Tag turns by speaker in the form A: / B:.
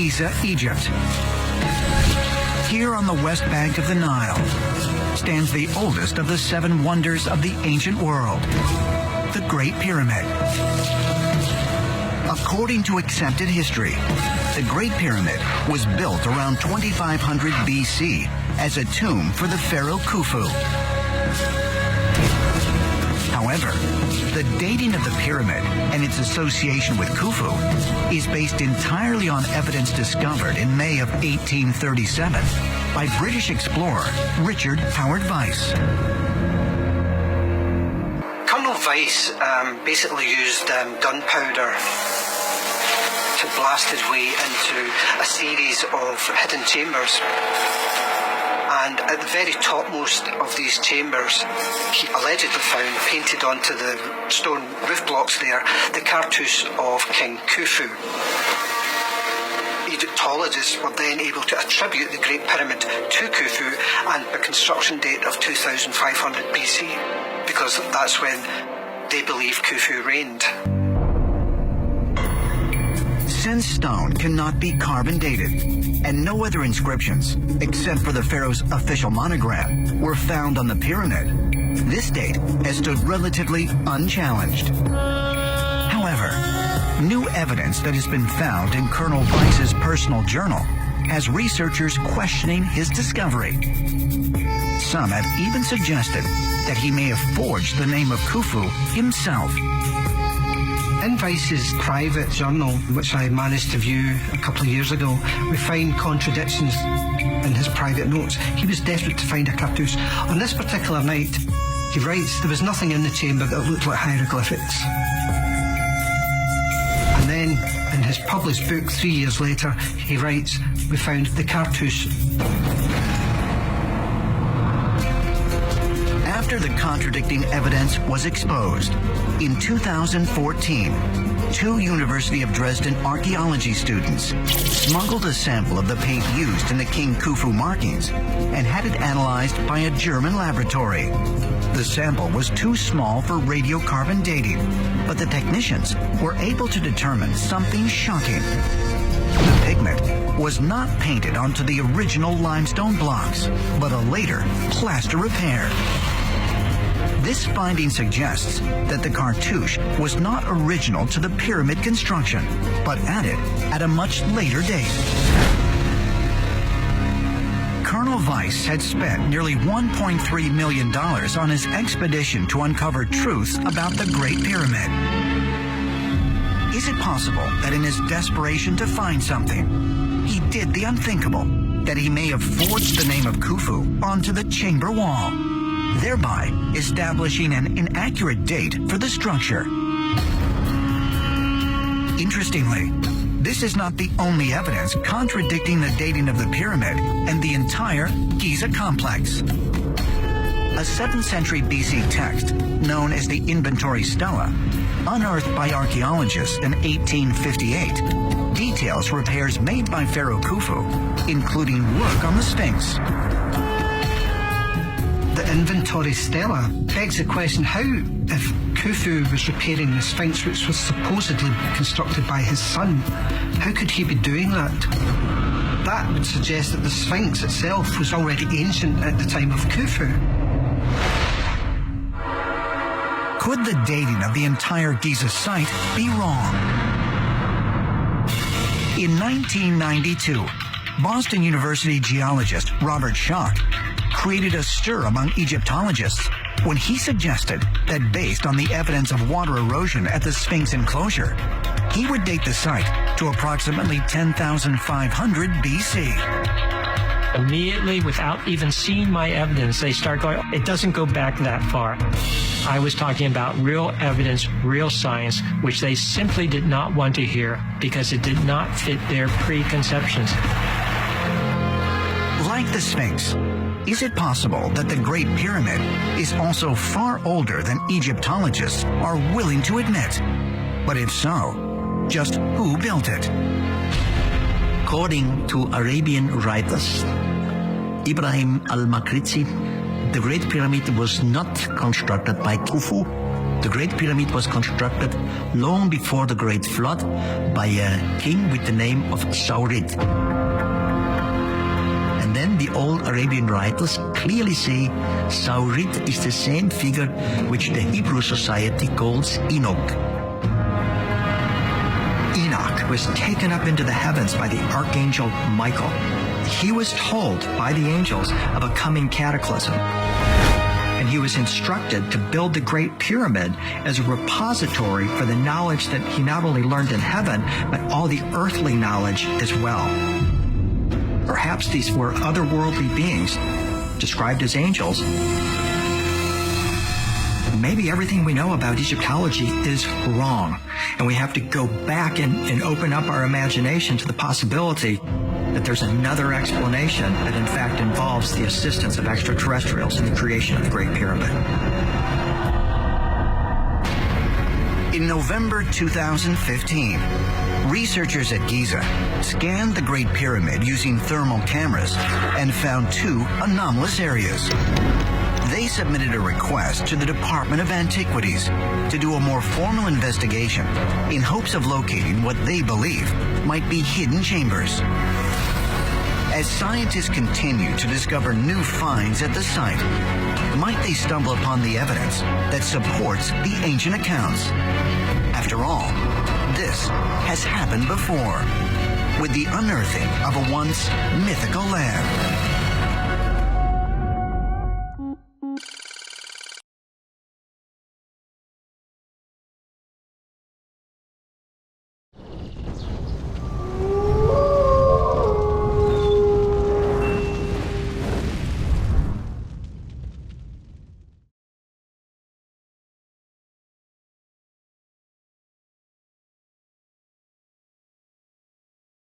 A: Giza, Egypt. Here on the west bank of the Nile stands the oldest of the 7 wonders of the ancient world, the Great Pyramid. According to accepted history, the Great Pyramid was built around 2500 BC as a tomb for the pharaoh Khufu. However, the dating of the pyramid and its association with Khufu is based entirely on evidence discovered in May of 1837 by British explorer Richard Howard Weiss.
B: Colonel Weiss basically used gunpowder to blast his way into a series of hidden chambers. And at the very topmost of these chambers, he allegedly found, painted onto the stone roof blocks there, the cartouche of King Khufu. Egyptologists were then able to attribute the Great Pyramid to Khufu and the construction date of 2500 BC, because that's when they believe Khufu reigned.
A: Since stone cannot be carbon dated, and no other inscriptions, except for the pharaoh's official monogram, were found on the pyramid, this date has stood relatively unchallenged. However, new evidence that has been found in Colonel Weiss's personal journal has researchers questioning his discovery. Some have even suggested that he may have forged the name of Khufu himself.
B: In Weiss's private journal, which I managed to view a couple of years ago, we find contradictions in his private notes. He was desperate to find a cartouche. On this particular night, he writes, there was nothing in the chamber that looked like hieroglyphics. And then, in his published book 3 years later, he writes, we found the cartouche.
A: After the contradicting evidence was exposed, in 2014, 2 University of Dresden archaeology students smuggled a sample of the paint used in the King Khufu markings and had it analyzed by a German laboratory. The sample was too small for radiocarbon dating, but the technicians were able to determine something shocking. The pigment was not painted onto the original limestone blocks, but a later plaster repair. This finding suggests that the cartouche was not original to the pyramid construction, but added at a much later date. Colonel Weiss had spent nearly $1.3 million on his expedition to uncover truths about the Great Pyramid. Is it possible that in his desperation to find something, he did the unthinkable, that he may have forged the name of Khufu onto the chamber wall, thereby establishing an inaccurate date for the structure? Interestingly, this is not the only evidence contradicting the dating of the pyramid and the entire Giza complex. A 7th century BC text, known as the Inventory Stela, unearthed by archaeologists in 1858, details repairs made by Pharaoh Khufu, including work on the Sphinx.
B: The Inventory Stela begs the question, how, if Khufu was repairing the Sphinx, which was supposedly constructed by his son, how could he be doing that? That would suggest that the Sphinx itself was already ancient at the time of Khufu.
A: Could the dating of the entire Giza site be wrong? In 1992, Boston University geologist Robert Schoch created a stir among Egyptologists when he suggested that based on the evidence of water erosion at the Sphinx enclosure, he would date the site to approximately 10,500 BC.
C: Immediately, without even seeing my evidence, they start going, it doesn't go back that far. I was talking about real evidence, real science, which they simply did not want to hear because it did not fit their preconceptions.
A: Like the Sphinx, is it possible that the Great Pyramid is also far older than Egyptologists are willing to admit? But if so, just who built it?
D: According to Arabian writers, Ibrahim al-Maqritu, the Great Pyramid was not constructed by Khufu, The Great Pyramid was constructed long before the Great Flood by a king with the name of SAURID. And then the old Arabian writers clearly say SAURID is the same figure which the Hebrew society calls Enoch.
E: Enoch was taken up into the heavens by the Archangel Michael. He was told by the angels of a coming cataclysm. And he was instructed to build the Great Pyramid as a repository for the knowledge that he not only learned in heaven, but all the earthly knowledge as well. Perhaps these were otherworldly beings, described as angels. Maybe everything we know about Egyptology is wrong, and we have to go back and open up our imagination to the possibility that there's another explanation that in fact involves the assistance of extraterrestrials in the creation of the Great Pyramid.
A: In November 2015, researchers at Giza scanned the Great Pyramid using thermal cameras and found two anomalous areas. They submitted a request to the Department of Antiquities to do a more formal investigation in hopes of locating what they believe might be hidden chambers. As scientists continue to discover new finds at the site, might they stumble upon the evidence that supports the ancient accounts? After all, this has happened before, with the unearthing of a once mythical land.